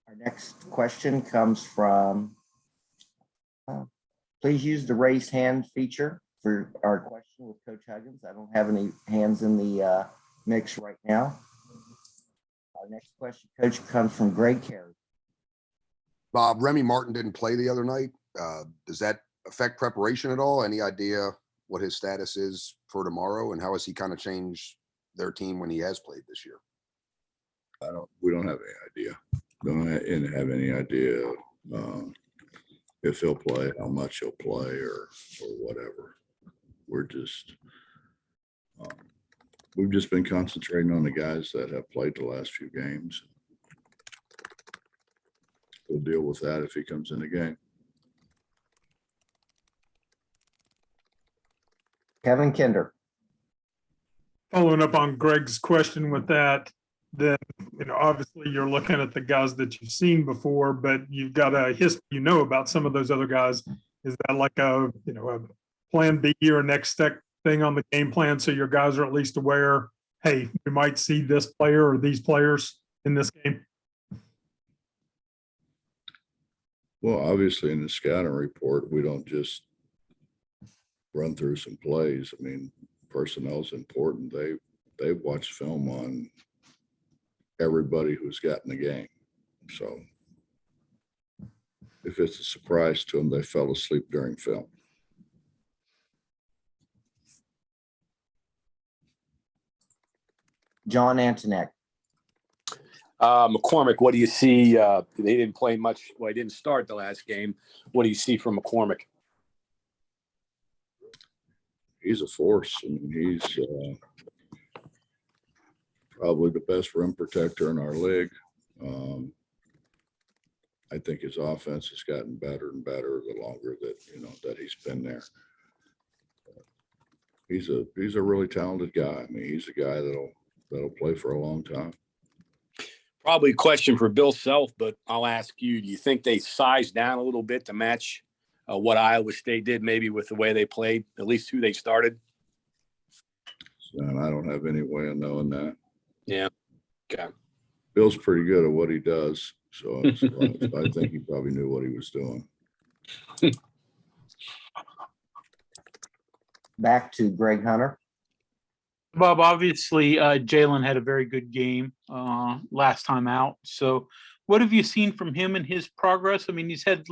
Our next question comes from, please use the raise hand feature for our question with Coach Huggins. I don't have any hands in the mix right now. Our next question, Coach, comes from Greg Carey. Bob, Remy Martin didn't play the other night. Does that affect preparation at all? Any idea what his status is for tomorrow, and how has he kind of changed their team when he has played this year? We don't have any idea. Don't have any idea if he'll play, how much he'll play, or whatever. We're just we've just been concentrating on the guys that have played the last few games. We'll deal with that if he comes in the game. Kevin Kinder. Following up on Greg's question with that, then, obviously you're looking at the guys that you've seen before, but you've got a history, about some of those other guys. Is that like a plan B or next step thing on the game plan? So your guys are at least aware, hey, we might see this player or these players in this game. Well, obviously in the scouting report, we don't just run through some plays. I mean, personnel's important. They've watched film on everybody who's gotten the game. So if it's a surprise to them, they fell asleep during film. John Antonek. McCormick, what do you see? They didn't play much. Well, he didn't start the last game. What do you see from McCormick? He's a force. I mean, he's probably the best rim protector in our league. I think his offense has gotten better and better the longer that that he's been there. He's a really talented guy. I mean, he's a guy that'll play for a long time. Probably a question for Bill Self, but I'll ask you, do you think they sized down a little bit to match what Iowa State did, maybe with the way they played, at least who they started? And I don't have any way of knowing that. Yeah. Okay. Bill's pretty good at what he does. So I think he probably knew what he was doing. Back to Greg Hunter. Bob, obviously, Jalen had a very good game last time out. So what have you seen from him and his progress? I mean, he's had,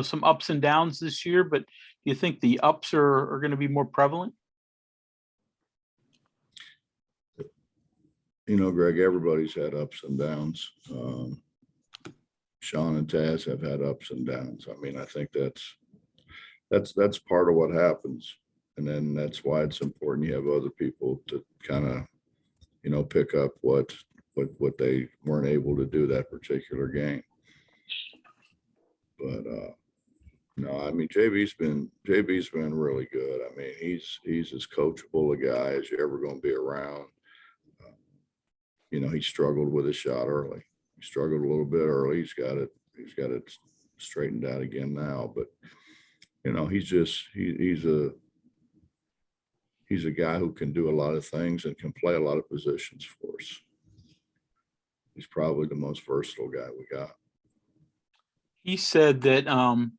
some ups and downs this year, but do you think the ups are going to be more prevalent? Greg, everybody's had ups and downs. Sean and Taz have had ups and downs. I mean, I think that's part of what happens. And then that's why it's important you have other people to kind of, pick up what they weren't able to do that particular game. But no, I mean, JB's been really good. I mean, he's as coachable a guy as you're ever going to be around. He struggled with his shot early. He struggled a little bit early. He's got it straightened out again now. But he's a guy who can do a lot of things and can play a lot of positions for us. He's probably the most versatile guy we got. He said that,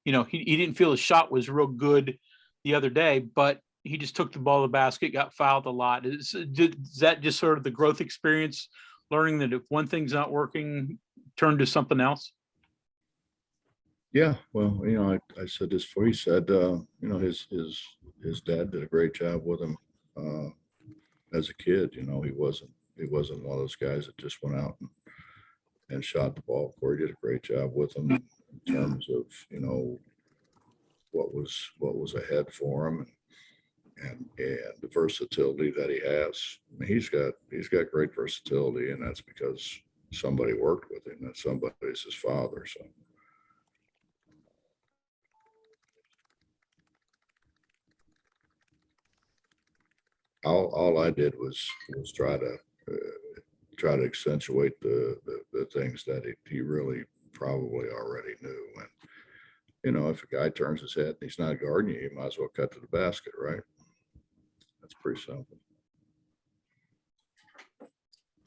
he didn't feel his shot was real good the other day, but he just took the ball to the basket, got fouled a lot. Is that just sort of the growth experience, learning that if one thing's not working, turn to something else? Yeah, well, I said this before. He said, his dad did a great job with him as a kid. He wasn't one of those guys that just went out and shot the ball. Corey did a great job with him in terms of what was ahead for him and the versatility that he has. I mean, he's got great versatility, and that's because somebody worked with him. That somebody is his father. So. All I did was try to accentuate the things that he really probably already knew. And if a guy turns his head and he's not guarding you, you might as well cut to the basket, right? That's pretty simple.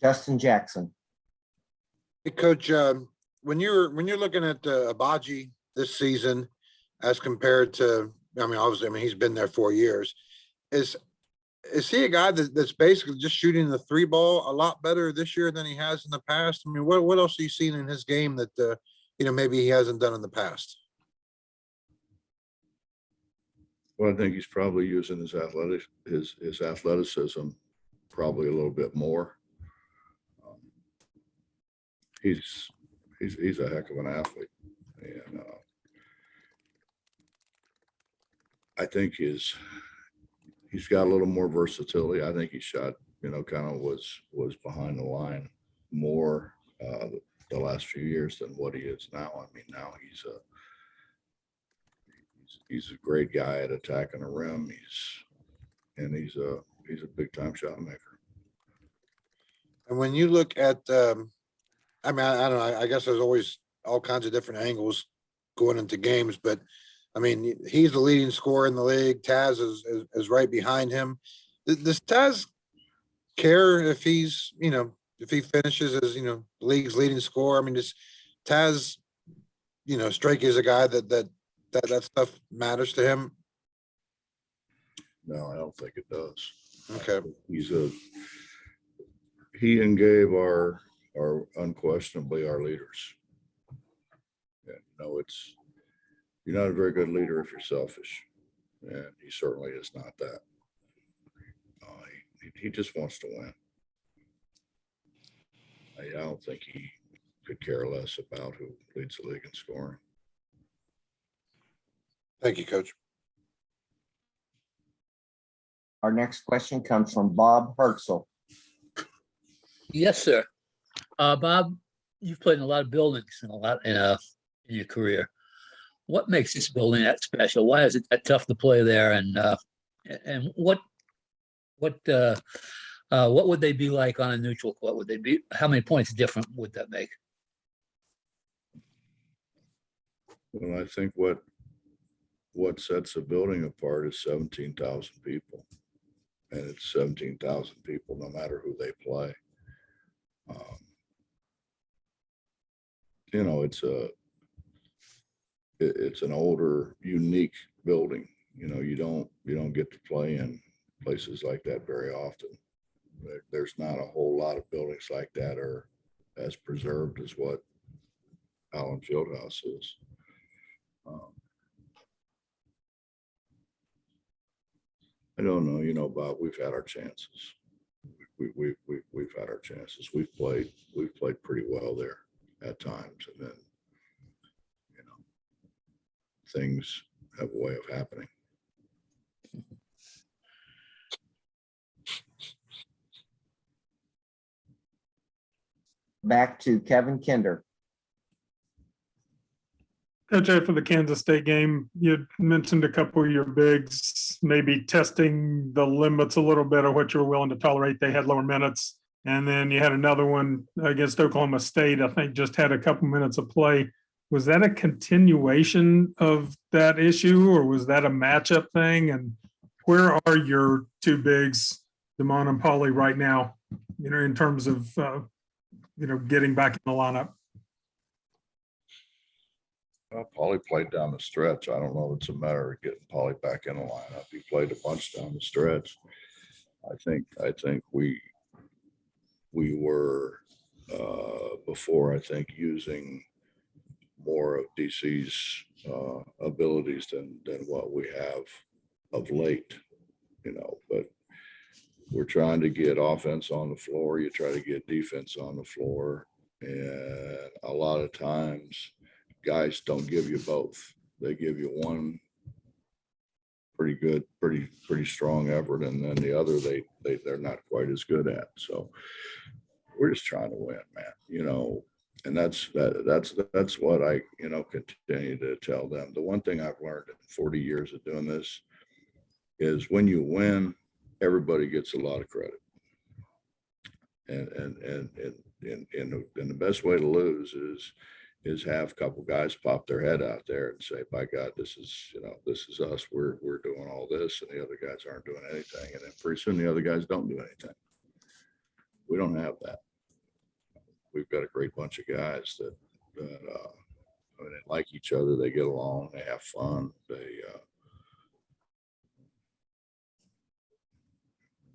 Justin Jackson. Hey, Coach, when you're looking at Abaji this season as compared to, I mean, obviously, I mean, he's been there 4 years. Is he a guy that's basically just shooting the 3 ball a lot better this year than he has in the past? I mean, what else are you seeing in his game that maybe he hasn't done in the past? Well, I think he's probably using his athleticism probably a little bit more. He's a heck of an athlete, and I think he's got a little more versatility. I think he shot, kind of was behind the line more the last few years than what he is now. I mean, now he's a great guy at attacking the rim. He's a big time shot maker. And when you look at, I mean, I don't know, I guess there's always all kinds of different angles going into games, but I mean, he's the leading scorer in the league. Taz is right behind him. Does Taz care if he's, if he finishes as, the league's leading scorer? I mean, does Taz, strike you as a guy that stuff matters to him? No, I don't think it does. Okay. He and Gabe are unquestionably our leaders. Yeah, you're not a very good leader if you're selfish, and he certainly is not that. He just wants to win. I don't think he could care less about who leads the league in scoring. Thank you, Coach. Our next question comes from Bob Hertzel. Yes, sir. Bob, you've played in a lot of buildings in your career. What makes this building that special? Why is it that tough to play there? And what would they be like on a neutral court? Would they be, how many points different would that make? Well, I think what sets a building apart is 17,000 people, and it's 17,000 people no matter who they play. It's an older, unique building. You don't get to play in places like that very often. There's not a whole lot of buildings like that are as preserved as what Allen Fieldhouse is. I don't know, Bob, we've had our chances. We've had our chances. We've played pretty well there at times, and then things have a way of happening. Back to Kevin Kinder. Coach, after the Kansas State game, you mentioned a couple of your bigs, maybe testing the limits a little bit of what you were willing to tolerate. They had lower minutes. And then you had another one against Oklahoma State, I think just had a couple minutes of play. Was that a continuation of that issue, or was that a matchup thing? And where are your two bigs, Damon and Pauly, right now, in terms of, getting back in the lineup? Well, Pauly played down the stretch. I don't know if it's a matter of getting Pauly back in the lineup. He played a bunch down the stretch. I think we were before, I think, using more of DC's abilities than what we have of late, but we're trying to get offense on the floor. You try to get defense on the floor. And a lot of times guys don't give you both. They give you one pretty good, pretty strong effort, and then the other they're not quite as good at. So we're just trying to win, man, and that's what I, continue to tell them. The one thing I've learned in 40 years of doing this is when you win, everybody gets a lot of credit. And the best way to lose is have a couple guys pop their head out there and say, by God, this is us. We're doing all this, and the other guys aren't doing anything. And then pretty soon the other guys don't do anything. We don't have that. We've got a great bunch of guys that I mean, they like each other, they get along, they have fun,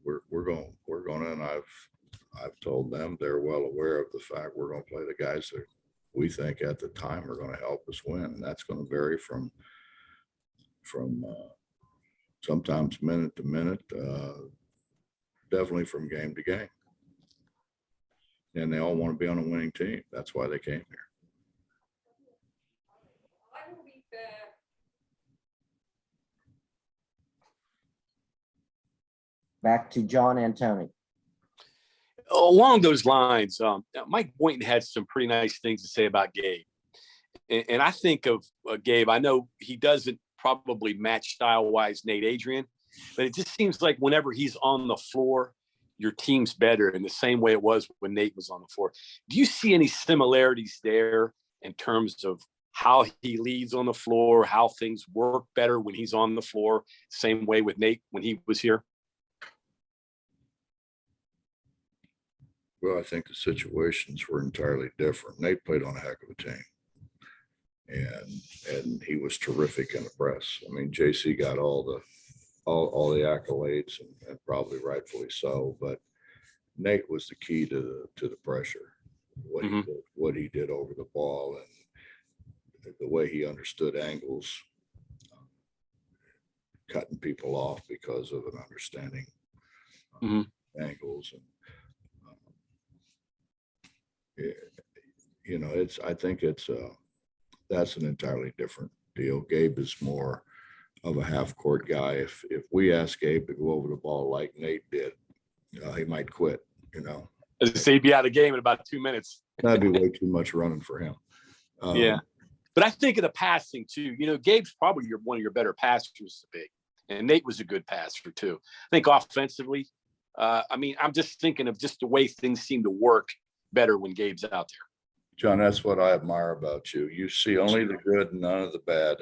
we're going, and I've told them they're well aware of the fact we're going to play the guys that we think at the time are going to help us win, and that's going to vary from sometimes minute to minute, definitely from game to game. And they all want to be on a winning team. That's why they came here. Back to John Antoni. Along those lines, Mike Boynton had some pretty nice things to say about Gabe. And I think of Gabe, I know he doesn't probably match style-wise Nate Adrian, but it just seems like whenever he's on the floor, your team's better in the same way it was when Nate was on the floor. Do you see any similarities there in terms of how he leads on the floor, how things work better when he's on the floor, same way with Nate when he was here? Well, I think the situations were entirely different. Nate played on a heck of a team, and he was terrific in the press. I mean, JC got all the accolades, and probably rightfully so. But Nate was the key to the pressure. What he did over the ball, and the way he understood angles, cutting people off because of an understanding angles, and you know, I think that's an entirely different deal. Gabe is more of a half court guy. If we ask Gabe to go over the ball like Nate did, he might quit, you know. So he'd be out of the game in about 2 minutes. That'd be way too much running for him. Yeah. But I think of the passing too. You know, Gabe's probably one of your better passers to be. And Nate was a good passer too. I think offensively, I mean, I'm just thinking of just the way things seem to work better when Gabe's out there. John, that's what I admire about you. You see only the good and none of the bad.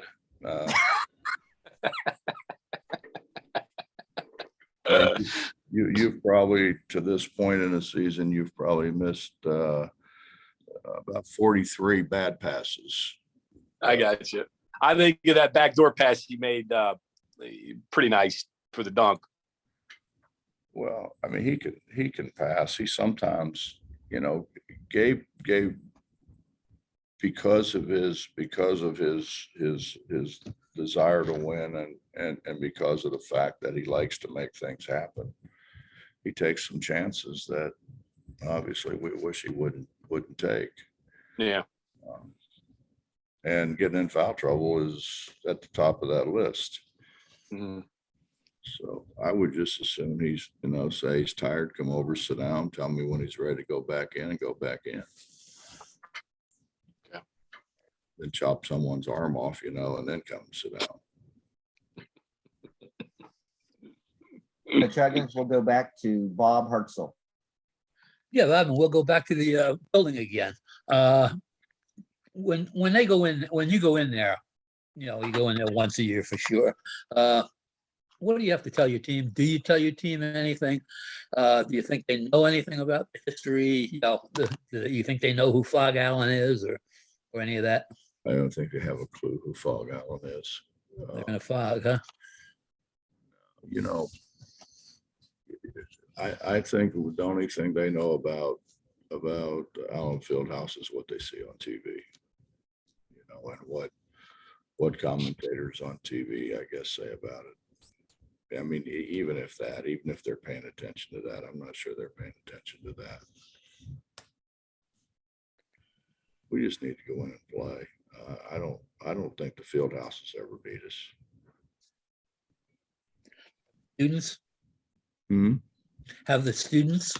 You've probably, to this point in the season, you've probably missed about 43 bad passes. I got you. I think of that backdoor pass he made pretty nice for the dunk. Well, I mean, he can pass. He sometimes, you know, Gabe because of his desire to win, and because of the fact that he likes to make things happen, he takes some chances that obviously we wish he wouldn't take. Yeah. And getting in foul trouble is at the top of that list. So I would just assume he's, you know, say he's tired, come over, sit down, tell me when he's ready to go back in, and go back in. Yeah. Then chop someone's arm off, you know, and then come and sit down. Coach Huggins, we'll go back to Bob Hartzell. Yeah, Robin, we'll go back to the building again. When you go in there, you know, you go in there once a year for sure. What do you have to tell your team? Do you tell your team anything? Do you think they know anything about the history? You know, do you think they know who Phog Allen is, or any of that? I don't think they have a clue who Phog Allen is. They're in a Phog, huh? You know, I think the only thing they know about Allen Fieldhouse is what they see on TV. You know, and what commentators on TV, I guess, say about it. I mean, even if they're paying attention to that, I'm not sure they're paying attention to that. We just need to go in and play. I don't think the Fieldhouse has ever beat us. Students? Have the students?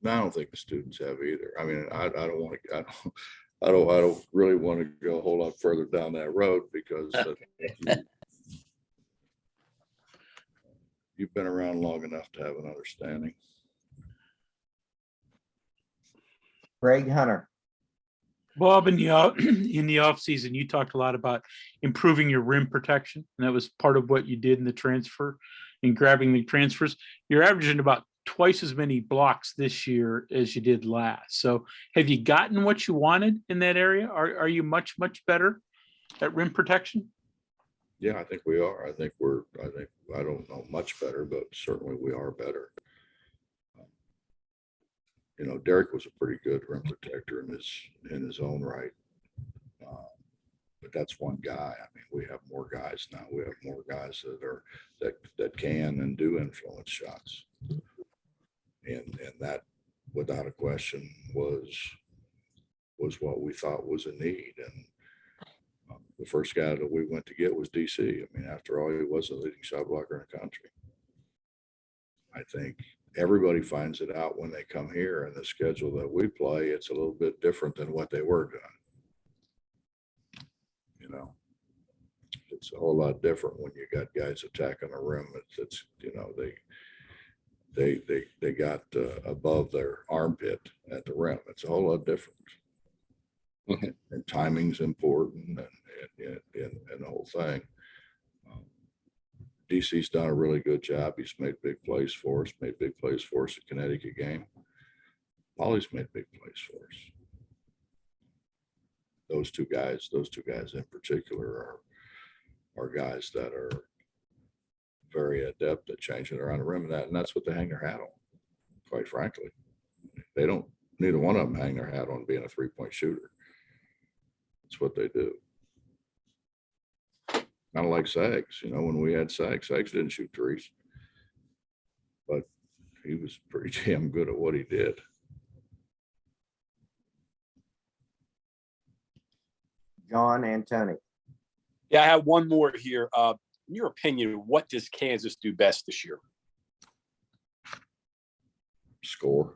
No, I don't think the students have either. I mean, I don't really want to go a whole lot further down that road, because you've been around long enough to have an understanding. Greg Hunter. Bob, in the offseason, you talked a lot about improving your rim protection, and that was part of what you did in the transfer, in grabbing the transfers. You're averaging about twice as many blocks this year as you did last. So have you gotten what you wanted in that area? Are you much better at rim protection? Yeah, I think we are. I don't know much better, but certainly we are better. You know, Derek was a pretty good rim protector in his own right. But that's one guy. I mean, we have more guys now. We have more guys that can and do influence shots. And that, without a question, was what we thought was a need. And the first guy that we went to get was DC. I mean, after all, he was the leading shot blocker in the country. I think everybody finds it out when they come here, and the schedule that we play, it's a little bit different than what they were doing. You know, it's a whole lot different when you got guys attacking the rim. It's you know, they got above their armpit at the rim. It's a whole lot different. And timing's important, and the whole thing. DC's done a really good job. He's made big plays for us, made big plays for us at Connecticut game. Paulie's made big plays for us. Those two guys in particular are guys that are very adept at changing around the rim, and that's what they hang their hat on, quite frankly. They don't, neither one of them hang their hat on being a three-point shooter. That's what they do. Kind of like Sags, you know, when we had Sags didn't shoot threes, but he was pretty damn good at what he did. John and Tony. Yeah, I have one more here. In your opinion, what does Kansas do best this year? Score.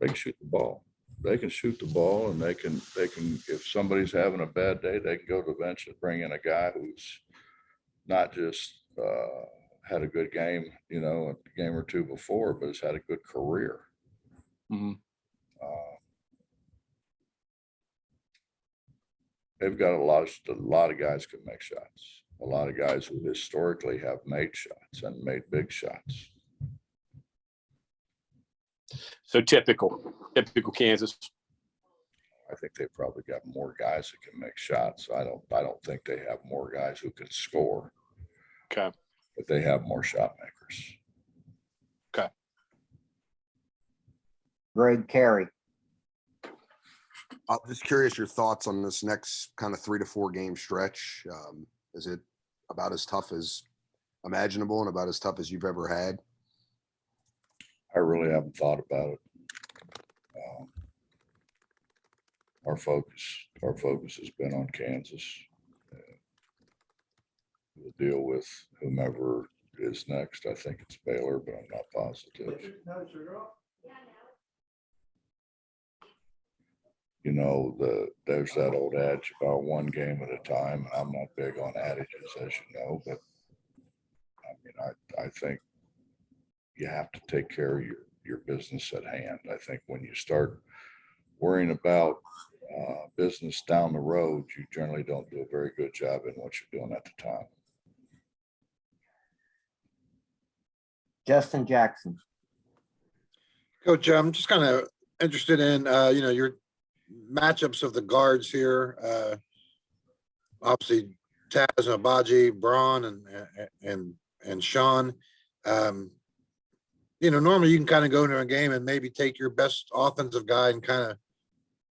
They can shoot the ball. They can shoot the ball, and they can, if somebody's having a bad day, they can go to the bench and bring in a guy who's not just had a good game, you know, a game or two before, but has had a good career. Mm-hmm. They've got a lot of guys can make shots. A lot of guys who historically have made shots and made big shots. So typical Kansas. I think they probably got more guys that can make shots. I don't think they have more guys who can score. Okay. But they have more shot makers. Okay. Greg Carey. I'm just curious your thoughts on this next kind of 3 to 4 game stretch. Is it about as tough as imaginable and about as tough as you've ever had? I really haven't thought about it. Our focus has been on Kansas. We'll deal with whomever is next. I think it's Baylor, but I'm not positive. You know, there's that old adage about one game at a time. And I'm not big on adages, as you know, but I mean, I think you have to take care of your business at hand. I think when you start worrying about business down the road, you generally don't do a very good job in what you're doing at the time. Justin Jackson. Coach, I'm just kind of interested in, you know, your matchups of the guards here. Obviously, Taz and Abaji, Braun, and Sean. You know, normally you can kind of go into a game and maybe take your best offensive guy and kind of,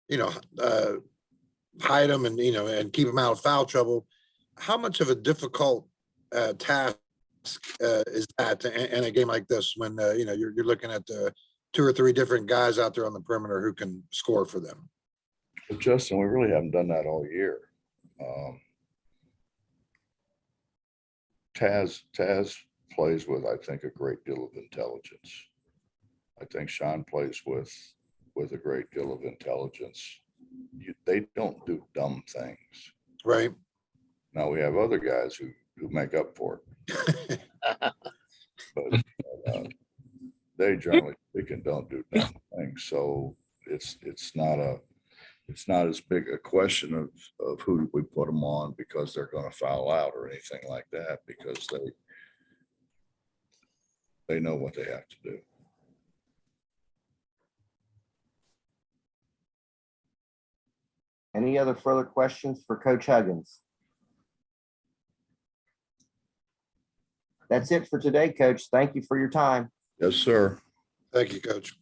you know, hide them and, you know, and keep them out of foul trouble. How much of a difficult task is that in a game like this when, you know, you're looking at 2 or 3 different guys out there on the perimeter who can score for them? Well, Justin, we really haven't done that all year. Taz plays with, I think, a great deal of intelligence. I think Sean plays with a great deal of intelligence. They don't do dumb things. Right. Now we have other guys who make up for it. But they generally speaking don't do dumb things. So it's not as big a question of who do we put them on because they're going to foul out or anything like that, because They know what they have to do. Any other further questions for Coach Huggins? That's it for today, Coach. Thank you for your time. Yes, sir. Thank you, Coach.